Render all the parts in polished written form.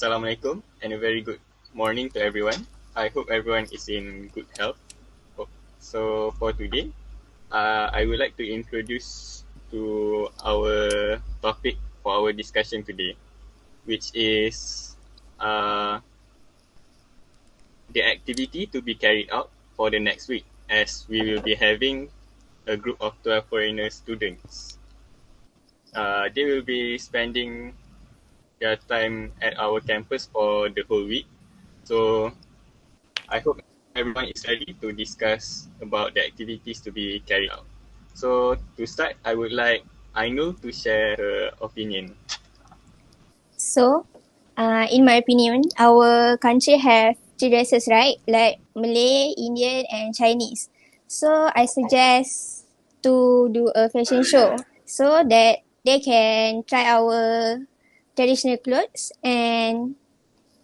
Assalamualaikum and a very good morning to everyone. I hope everyone is in good health. So for today, I would like to introduce to our topic for our discussion today, which is the activity to be carried out for the next week, as we will be having a group of 12 foreigner students. They will be spending their time at our campus for the whole week. So I hope everyone is ready to discuss about the activities to be carried out. So to start, I would like Ainul to share her opinion. So, in my opinion, our country have three races, right? Like Malay, Indian, and Chinese. So I suggest to do a fashion show so that they can try our traditional clothes and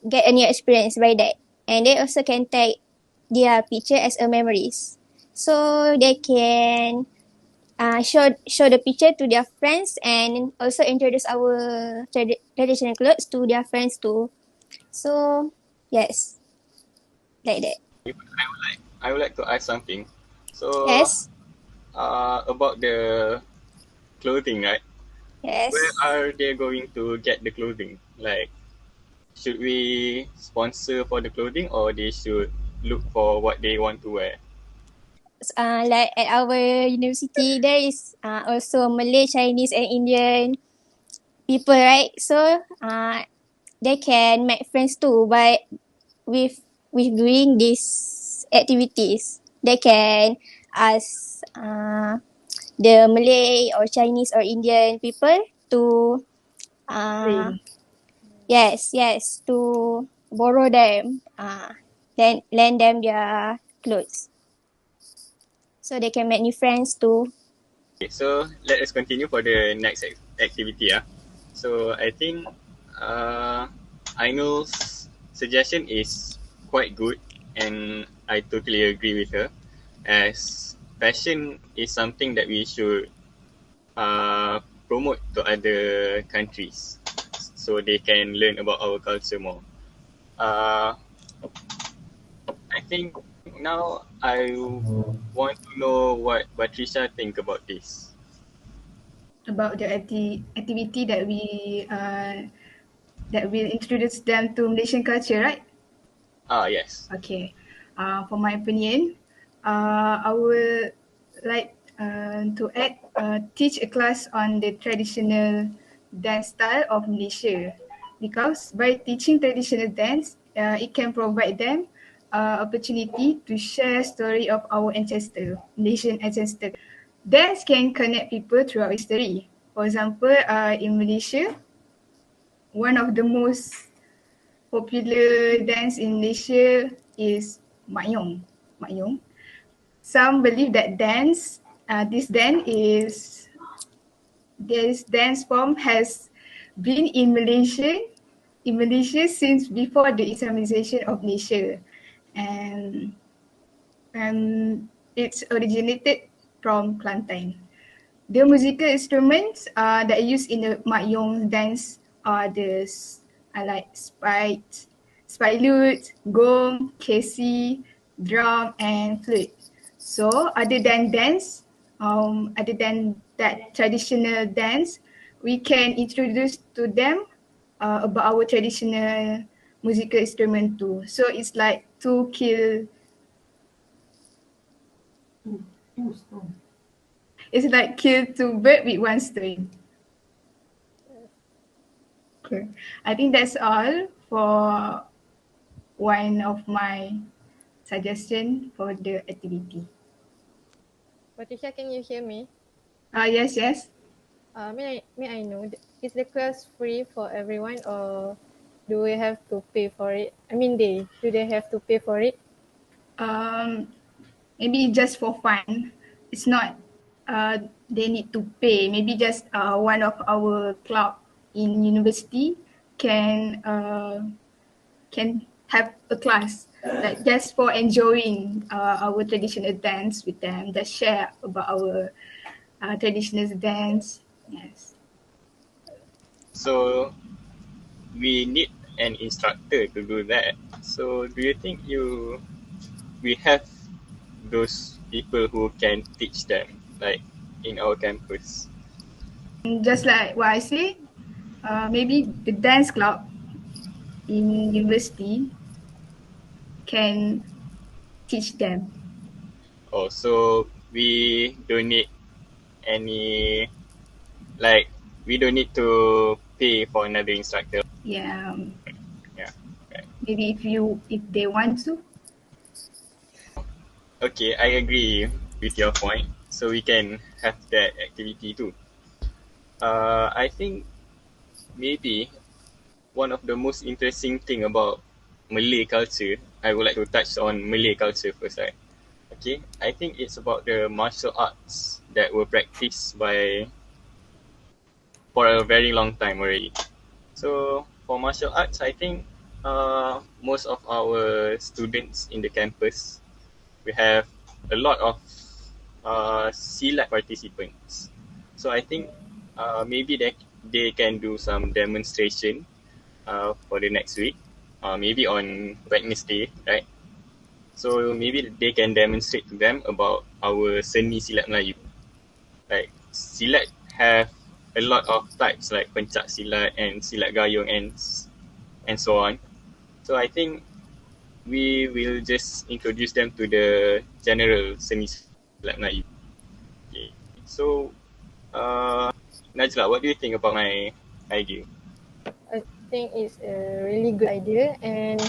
get a new experience by that. And they also can take their picture as a memories. So they can show the picture to their friends and also introduce our traditional clothes to their friends too. So yes, like that. I would like to ask something. So Yes, about the clothing, right? Where yes. are they going to get the clothing? Like, should we sponsor for the clothing or they should look for what they want to wear? Like at our university, there is also Malay, Chinese, and Indian people, right? So they can make friends too by with doing these activities. They can ask the Malay or Chinese or Indian people to uh, Train. yes to borrow them lend them their clothes so they can make new friends too. Okay, so let us continue for the next activity. So I think Ainul's suggestion is quite good, and I totally agree with her. As fashion is something that we should promote to other countries, so they can learn about our culture more. Uh, I think now I want to know what Batrisyia think about this. About the activity that will introduce them to Malaysian culture, right? Yes. Okay. For my opinion, I would like to teach a class on the traditional dance style of Malaysia, because by teaching traditional dance, it can provide them opportunity to share story of our Malaysian ancestor. Dance can connect people throughout history. For example, in Malaysia, one of the most popular dance in Malaysia is Mayong. Mayong. Some believe that this dance this dance form has been in Malaysia since before the Islamization of Malaysia, and and it's originated from Kelantan. The musical instruments that are used in the Mak Yong dance are like spike lute, gong, kesi, drum, and flute. So other than that traditional dance, we can introduce to them about our traditional musical instrument too. So it's like it's like kill two birds with one stone. Okay. I think that's all for one of my suggestion for the activity. Patricia, can you hear me? Yes, yes. May I know, is the class free for everyone or do we have to pay for it? I mean, do they have to pay for it? Um, Maybe just for fun. It's not they need to pay. Maybe just one of our club in university can have a class like just for enjoying our traditional dance with them. Just share about our traditional dance. Yes. So we need an instructor to do that. So do you think we have those people who can teach them, like in our campus? Just like what I said, maybe the dance club in university can teach them. Oh, so we don't need any, like, we don't need to pay for another instructor. Yeah, Yeah. Right. maybe if they want to. Okay, I agree with your point. So we can have that activity too. I think maybe one of the most interesting thing about Malay culture, I would like to touch on Malay culture first, right? Okay, I think it's about the martial arts that were practiced for a very long time already. So for martial arts, I think most of our students in the campus, we have a lot of silat participants. So I think maybe they can do some demonstration for the next week, maybe on Wednesday, right? So maybe they can demonstrate to them about our seni silat Melayu. Like silat have a lot of types like pencak silat and silat gayung and so on. So I think we will just introduce them to the general seni silat Melayu. Okay. So Najla, what do you think about my idea? I think it's a really good idea, and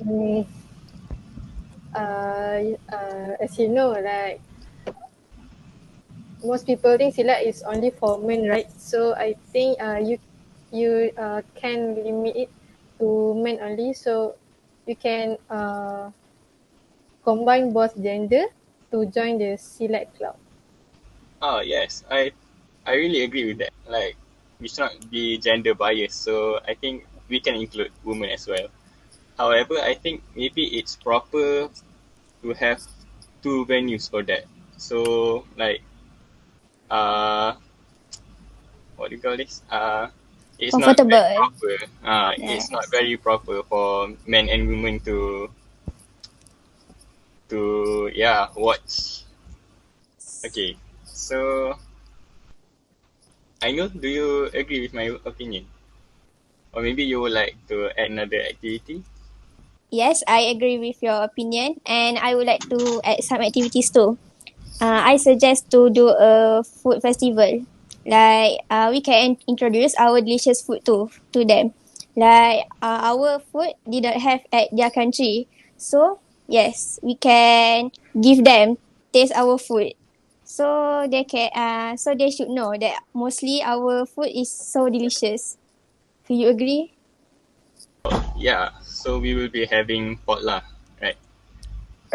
mm, as you know, like most people think silat is only for men, right? So I think you can limit it to men only, so you can combine both gender to join the silat club. Yes, I really agree with that. Like we should not be gender biased, so I think we can include women as well. However, I think maybe it's proper to have two venues for that. So like uh what do you call this? It's not very Comfortable. proper. It's not Yes. very proper for men and women to watch. Okay. So Ainul, do you agree with my opinion? Or maybe you would like to add another activity? Yes, I agree with your opinion, and I would like to add some activities too. I suggest to do a food festival. Like we can introduce our delicious food to them. Like our food didn't have at their country, so yes, we can give them taste our food. So they should know that mostly our food is so delicious. Do you agree? Yeah, so we will be having potluck, right?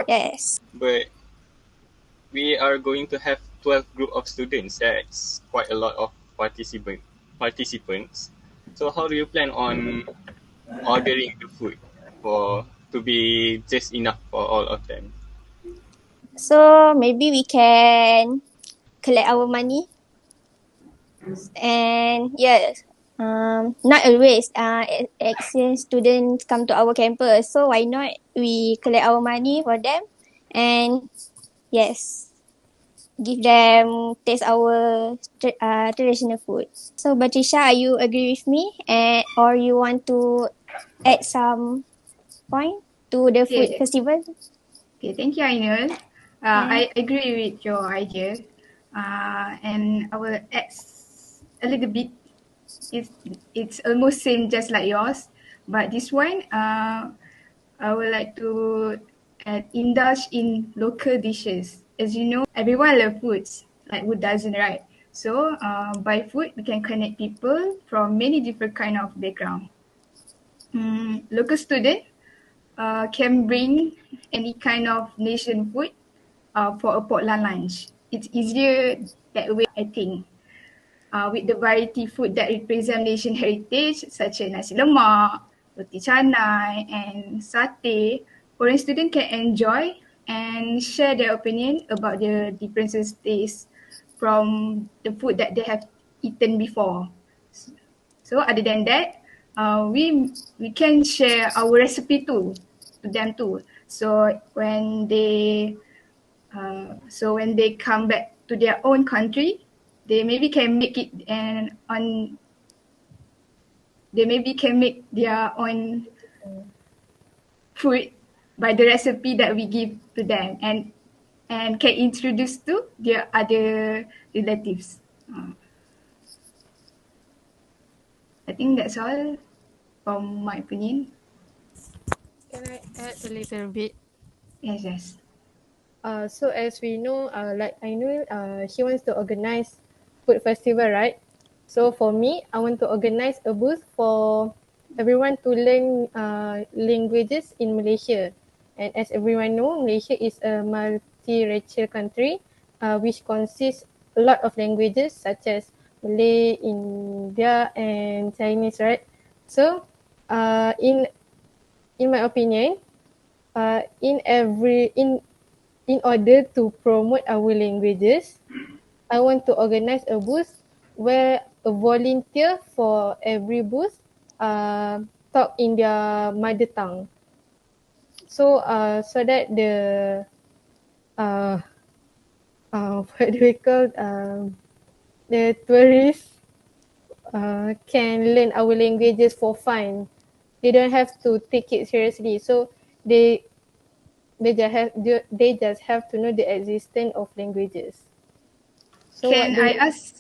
Yes. But we are going to have 12 group of students. That's quite a lot of participants. So how do you plan on ordering the food for to be just enough for all of them? So maybe we can collect our money and yes, not always exchange students come to our campus, so why not we collect our money for them and yes, give them taste our traditional food. So Batrisyia, are you agree with me, and or you want to add some point to the food Okay, festival? okay, thank you, Ainul. Yeah. I agree with your idea, and I will add a little bit. It's almost same just like yours, but this one, I would like to indulge in local dishes. As you know, everyone loves foods, like who doesn't, right? So by food, we can connect people from many different kind of background. Local student can bring any kind of nation food for a potluck lunch. It's easier that way, I think. With the variety food that represent nation heritage such as nasi lemak, roti canai and satay, foreign students can enjoy and share their opinion about the differences taste from the food that they have eaten before. So other than that, we can share our recipe too to them too. So when they come back to their own country, they maybe can make it and on they maybe can make their own food by the recipe that we give to them, and can introduce to their other relatives. I think that's all from my opinion. Can I add a little bit? Yes, yes. So as we know, like Ainul, she wants to organize food festival, right? So for me, I want to organize a booth for everyone to learn languages in Malaysia. And as everyone know, Malaysia is a multiracial country, which consists a lot of languages such as Malay, India, and Chinese, right? So, in my opinion, in order to promote our languages, I want to organize a booth where a volunteer for every booth talk in their mother tongue. So that the uh, what do we call the tourists can learn our languages for fun. They don't have to take it seriously. So they they just have to know the existence of languages. So what Can do I you? ask?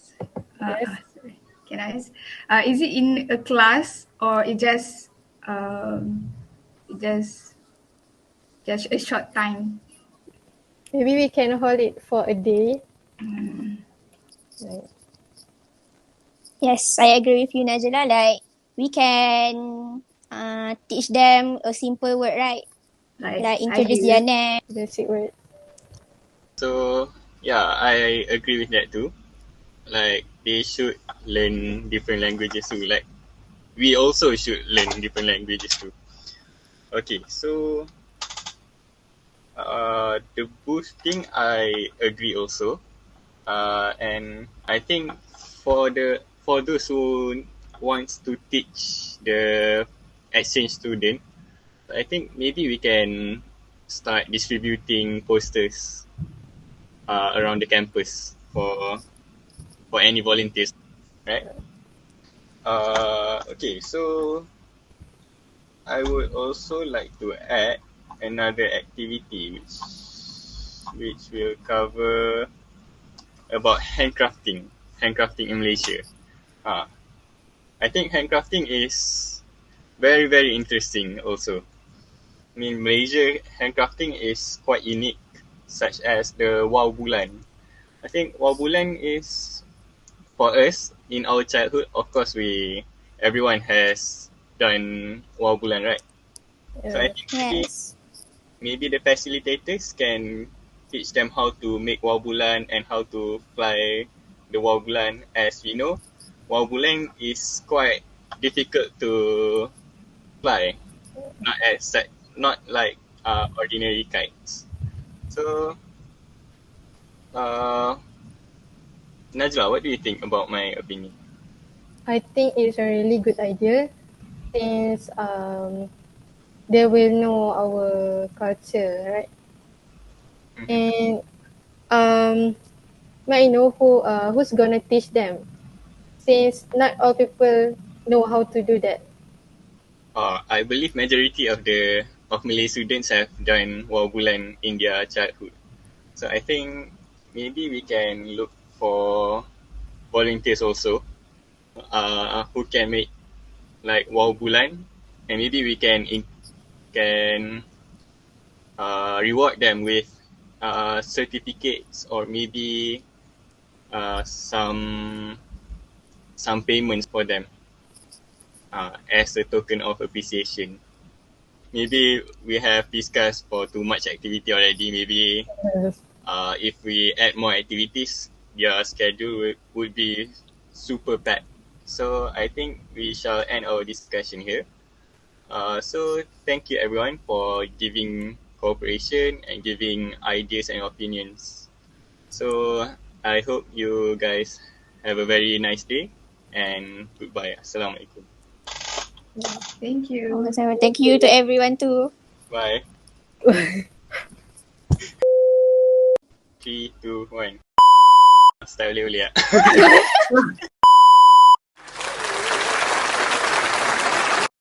Yes. Sorry. Can I ask? Is it in a class or it just a short time? Maybe we can hold it for a day. Right. Yes, I agree with you, Najla. Like we can teach them a simple word, right? Like Like I introduce their hear. name. Basic word. So yeah, I agree with that too. Like they should learn different languages too. Like we also should learn different languages too. Okay, so the boost thing I agree also. And I think for those who wants to teach the exchange student, I think maybe we can start distributing posters around the campus for any volunteers, right? Okay, so I would also like to add another activity which will cover about handcrafting in Malaysia. Uh, I think handcrafting is very, very interesting also. I mean, Malaysia handcrafting is quite unique, such as the Wow Bulan. I think Wow Bulan is, for us, in our childhood, of course, everyone has done Wow Bulan, right? So I Yeah. think Yes. maybe the facilitators can teach them how to make Wow Bulan and how to fly the Wow Bulan. As we know, Wow Bulan is quite difficult to fly, not like ordinary kites. So, uh, Najla, what do you think about my opinion? I think it's a really good idea since they will know our culture, right? Mm-hmm. And might know who's gonna teach them since not all people know how to do that. I believe majority of Malay students have done Wow Bulan in their childhood. So I think maybe we can look for volunteers also who can make like Wow Bulan, and maybe we can reward them with certificates or maybe some payments for them as a token of appreciation. Maybe we have discussed for too much activity already. Maybe Yes. if we add more activities, their schedule would be super packed. So I think we shall end our discussion here. So thank you everyone for giving cooperation and giving ideas and opinions. So I hope you guys have a very nice day and goodbye. Assalamualaikum. Thank you. Sama-sama. Thank you to everyone too. Bye. 3, 2, 1. Start boleh-boleh tak?